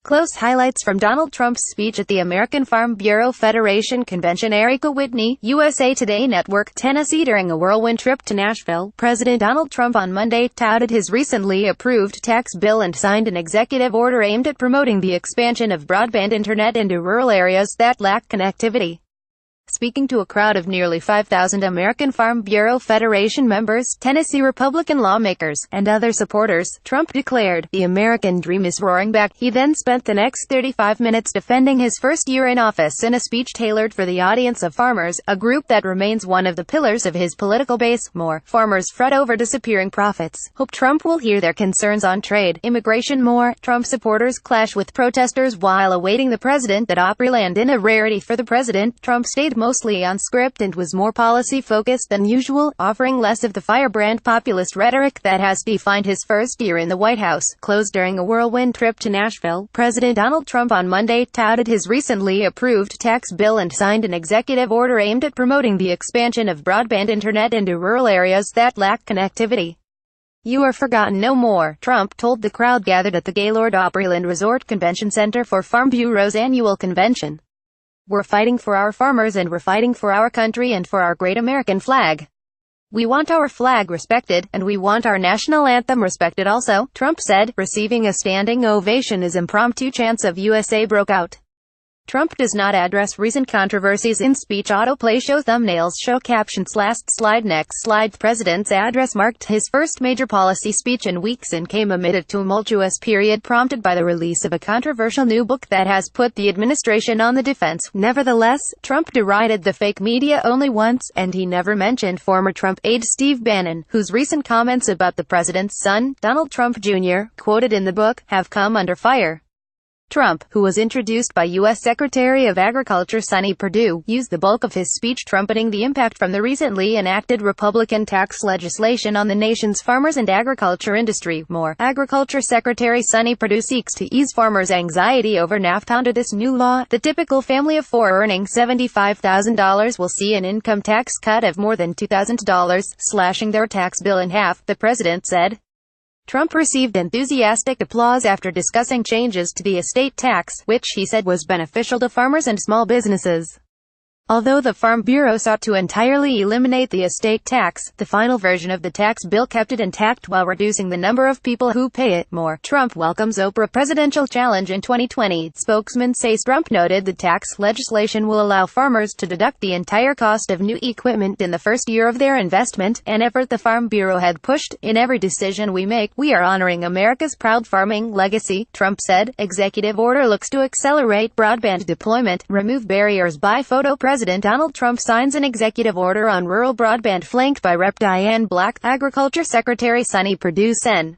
Close highlights from Donald Trump's speech at the American Farm Bureau Federation Convention. Ayrika Whitney, USA Today Network, Tennessee. During a whirlwind trip to Nashville, President Donald Trump on Monday touted his recently approved tax bill and signed an executive order aimed at promoting the expansion of broadband internet into rural areas that lack connectivity. Speaking to a crowd of nearly 5,000 American Farm Bureau Federation members, Tennessee Republican lawmakers, and other supporters, Trump declared, "The American dream is roaring back." He then spent the next 35 minutes defending his first year in office in a speech tailored for the audience of farmers, a group that remains one of the pillars of his political base. More farmers fret over disappearing profits. Hope Trump will hear their concerns on trade, immigration. More Trump supporters clash with protesters while awaiting the president at Opryland. In a rarity for the president, Trump stayed mostly on script and was more policy-focused than usual, offering less of the firebrand populist rhetoric that has defined his first year in the White House. Closed during a whirlwind trip to Nashville, President Donald Trump on Monday touted his recently approved tax bill and signed an executive order aimed at promoting the expansion of broadband internet into rural areas that lack connectivity. "You are forgotten no more," Trump told the crowd gathered at the Gaylord Opryland Resort Convention Center for Farm Bureau's annual convention. "We're fighting for our farmers, and we're fighting for our country and for our great American flag. We want our flag respected, and we want our national anthem respected also," Trump said, receiving a standing ovation as impromptu chants of USA broke out. Trump does not address recent controversies in speech. Autoplay show thumbnails show captions. Last slide. Next slide. The president's address marked his first major policy speech in weeks and came amid a tumultuous period prompted by the release of a controversial new book that has put the administration on the defense. Nevertheless, Trump derided the fake media only once, and he never mentioned former Trump aide Steve Bannon, whose recent comments about the president's son, Donald Trump Jr., quoted in the book, have come under fire. Trump, who was introduced by U.S. Secretary of Agriculture Sonny Perdue, used the bulk of his speech trumpeting the impact from the recently enacted Republican tax legislation on the nation's farmers and agriculture industry. More Agriculture Secretary Sonny Perdue seeks to ease farmers' anxiety over NAFTA. Under this new law, the typical family of four earning $75,000 will see an income tax cut of more than $2,000, slashing their tax bill in half, the president said. Trump received enthusiastic applause after discussing changes to the estate tax, which he said was beneficial to farmers and small businesses. Although the Farm Bureau sought to entirely eliminate the estate tax, the final version of the tax bill kept it intact while reducing the number of people who pay it. More Trump welcomes Oprah presidential challenge in 2020. Spokesman says Trump noted the tax legislation will allow farmers to deduct the entire cost of new equipment in the first year of their investment, an effort the Farm Bureau had pushed. "In every decision we make, we are honoring America's proud farming legacy," Trump said. Executive order looks to accelerate broadband deployment, remove barriers by photo. President Donald Trump signs an executive order on rural broadband flanked by Rep. Diane Black, Agriculture Secretary Sonny Perdue, Sen.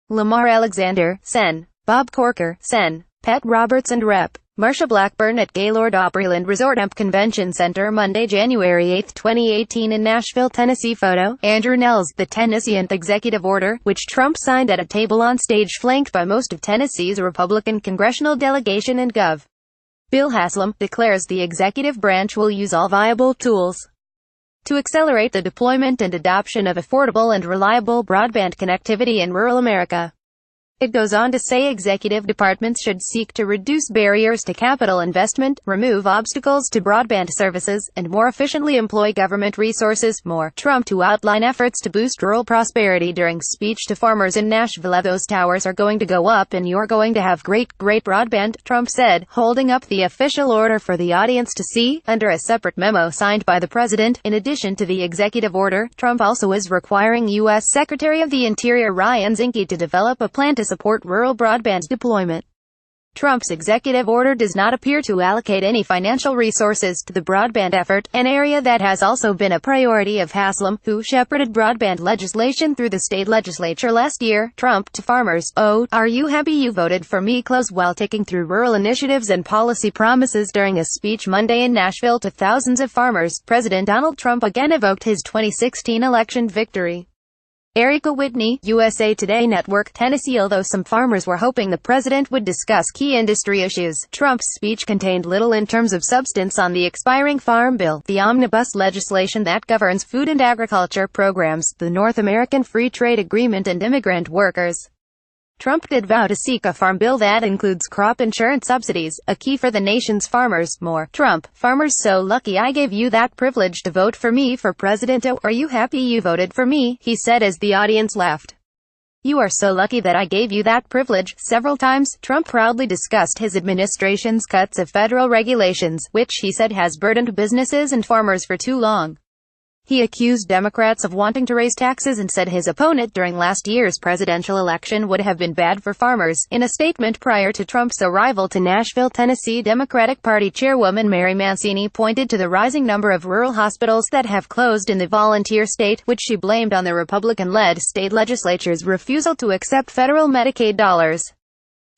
Lamar Alexander, Sen. Bob Corker, Sen. Pat Roberts and Rep. Marsha Blackburn at Gaylord Opryland Resort Convention Center Monday, January 8, 2018 in Nashville, Tennessee. Photo, Andrew Nels. The Tennessean executive order, which Trump signed at a table on stage flanked by most of Tennessee's Republican congressional delegation and Gov. Bill Haslam, declares the executive branch will use all viable tools to accelerate the deployment and adoption of affordable and reliable broadband connectivity in rural America. It goes on to say executive departments should seek to reduce barriers to capital investment, remove obstacles to broadband services, and more efficiently employ government resources. More Trump to outline efforts to boost rural prosperity during speech to farmers in Nashville. "Those towers are going to go up and you're going to have great broadband," Trump said, holding up the official order for the audience to see. Under a separate memo signed by the president, in addition to the executive order, Trump also is requiring U.S. Secretary of the Interior Ryan Zinke to develop a plan to support rural broadband deployment. Trump's executive order does not appear to allocate any financial resources to the broadband effort, an area that has also been a priority of Haslam, who shepherded broadband legislation through the state legislature last year. Trump to farmers, "Oh, are you happy you voted for me?" While taking through rural initiatives and policy promises during a speech Monday in Nashville to thousands of farmers, President Donald Trump again evoked his 2016 election victory. Ayrika Whitney, USA Today Network, Tennessee. Although some farmers were hoping the president would discuss key industry issues, Trump's speech contained little in terms of substance on the expiring Farm Bill, the omnibus legislation that governs food and agriculture programs, the North American Free Trade Agreement, and immigrant workers. Trump did vow to seek a farm bill that includes crop insurance subsidies, a key for the nation's farmers. More. Trump, farmers so lucky I gave you that privilege to vote for me for president. Oh, are you happy you voted for me? He said as the audience laughed. You are so lucky that I gave you that privilege. Several times, Trump proudly discussed his administration's cuts of federal regulations, which he said has burdened businesses and farmers for too long. He accused Democrats of wanting to raise taxes and said his opponent during last year's presidential election would have been bad for farmers. In a statement prior to Trump's arrival to Nashville, Tennessee, Democratic Party Chairwoman Mary Mancini pointed to the rising number of rural hospitals that have closed in the volunteer state, which she blamed on the Republican-led state legislature's refusal to accept federal Medicaid dollars.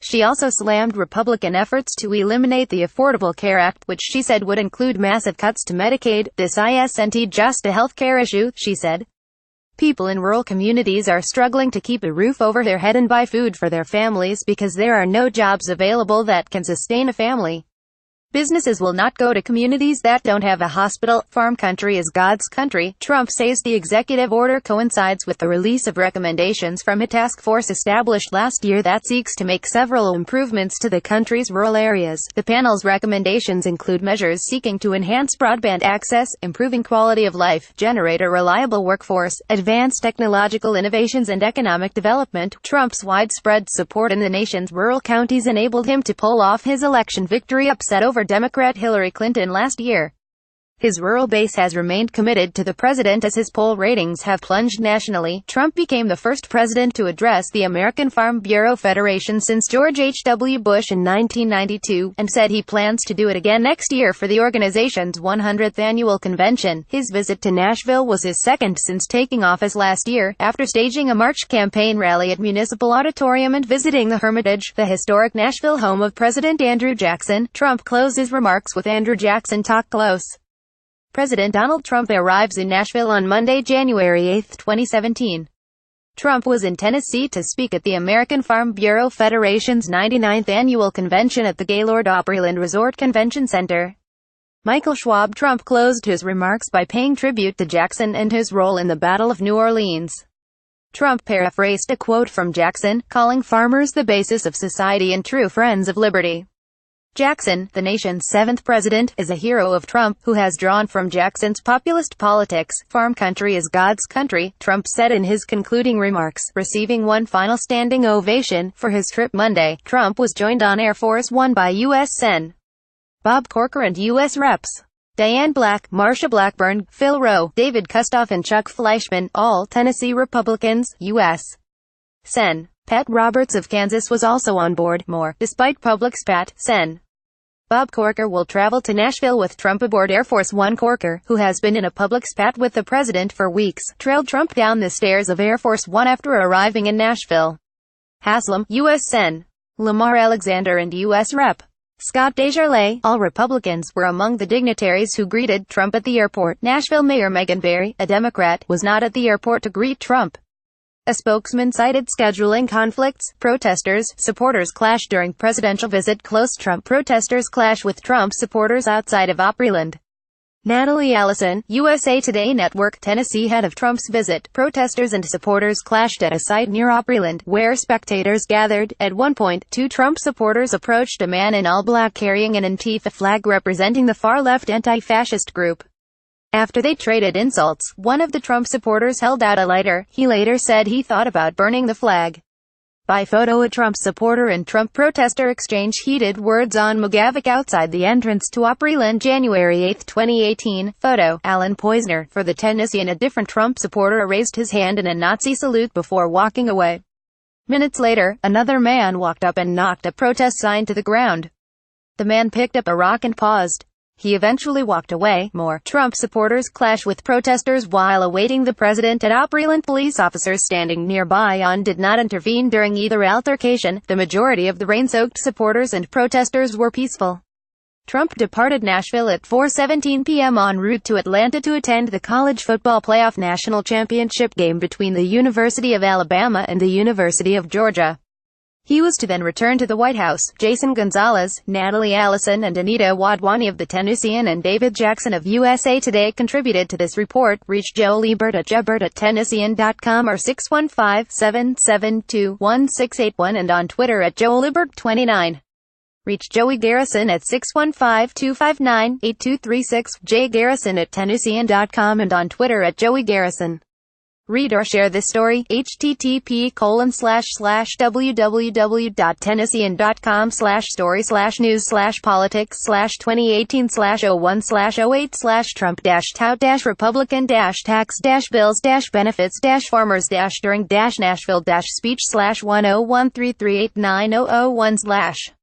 She also slammed Republican efforts to eliminate the Affordable Care Act, which she said would include massive cuts to Medicaid. This isn't just a health care issue, she said. People in rural communities are struggling to keep a roof over their head and buy food for their families because there are no jobs available that can sustain a family. Businesses will not go to communities that don't have a hospital. Farm country is God's country. Trump says the executive order coincides with the release of recommendations from a task force established last year that seeks to make several improvements to the country's rural areas. The panel's recommendations include measures seeking to enhance broadband access, improving quality of life, generate a reliable workforce, advance technological innovations and economic development. Trump's widespread support in the nation's rural counties enabled him to pull off his election victory upset over Democrat Hillary Clinton last year. His rural base has remained committed to the president as his poll ratings have plunged nationally. Trump became the first president to address the American Farm Bureau Federation since George H.W. Bush in 1992, and said he plans to do it again next year for the organization's 100th annual convention. His visit to Nashville was his second since taking office last year, after staging a March campaign rally at Municipal Auditorium and visiting the Hermitage, the historic Nashville home of President Andrew Jackson. Trump closed his remarks with Andrew Jackson talk close. President Donald Trump arrives in Nashville on Monday, January 8, 2017. Trump was in Tennessee to speak at the American Farm Bureau Federation's 99th annual convention at the Gaylord Opryland Resort Convention Center. Michael Schwab. Trump closed his remarks by paying tribute to Jackson and his role in the Battle of New Orleans. Trump paraphrased a quote from Jackson, calling farmers the basis of society and true friends of liberty. Jackson, the nation's seventh president, is a hero of Trump, who has drawn from Jackson's populist politics. Farm country is God's country, Trump said in his concluding remarks, receiving one final standing ovation for his trip Monday. Trump was joined on Air Force One by U.S. Sen. Bob Corker and U.S. Reps. Diane Black, Marsha Blackburn, Phil Rowe, David Kustoff and Chuck Fleischmann, all Tennessee Republicans. U.S. Sen. Pat Roberts of Kansas was also on board. More. Despite public spat, Sen. Bob Corker will travel to Nashville with Trump aboard Air Force One. Corker, who has been in a public spat with the president for weeks, trailed Trump down the stairs of Air Force One after arriving in Nashville. Haslam, U.S. Sen. Lamar Alexander and U.S. Rep. Scott DesJarlais, all Republicans, were among the dignitaries who greeted Trump at the airport. Nashville Mayor Megan Barry, a Democrat, was not at the airport to greet Trump. A spokesman cited scheduling conflicts. Protesters, supporters clash during presidential visit. Close. Trump protesters clash with Trump supporters outside of Opryland. Natalie Allison, USA Today Network. Tennessee head of Trump's visit. Protesters and supporters clashed at a site near Opryland, where spectators gathered. At one point, two Trump supporters approached a man in all black carrying an Antifa flag representing the far-left anti-fascist group. After they traded insults, one of the Trump supporters held out a lighter. He later said he thought about burning the flag. By photo. A Trump supporter and Trump protester exchange heated words on McGavick outside the entrance to Opryland, January 8, 2018. Photo. Alan Poizner. For the Tennessean, a different Trump supporter raised his hand in a Nazi salute before walking away. Minutes later, another man walked up and knocked a protest sign to the ground. The man picked up a rock and paused. He eventually walked away. More. Trump supporters clash with protesters while awaiting the president at Opryland. Police officers standing nearby did not intervene during either altercation. The majority of the rain-soaked supporters and protesters were peaceful. Trump departed Nashville at 4:17 p.m. en route to Atlanta to attend the college football playoff national championship game between the University of Alabama and the University of Georgia. He was to then return to the White House. Jason Gonzalez, Natalie Allison and Anita Wadhwani of The Tennessean and David Jackson of USA Today contributed to this report. Reach Joe Liebert at joebert@tennessean.com or 615-772-1681 and on Twitter at joeliebert29. Reach Joey Garrison at 615-259-8236, jgarrison at tennessean.com and on Twitter at Joey Garrison. Read or share this story, http://www.tennessean.com/story/news/politics/2018/01/08/trump-tout-bills-benefits-farmers-during-Nashville-speech/10133890001/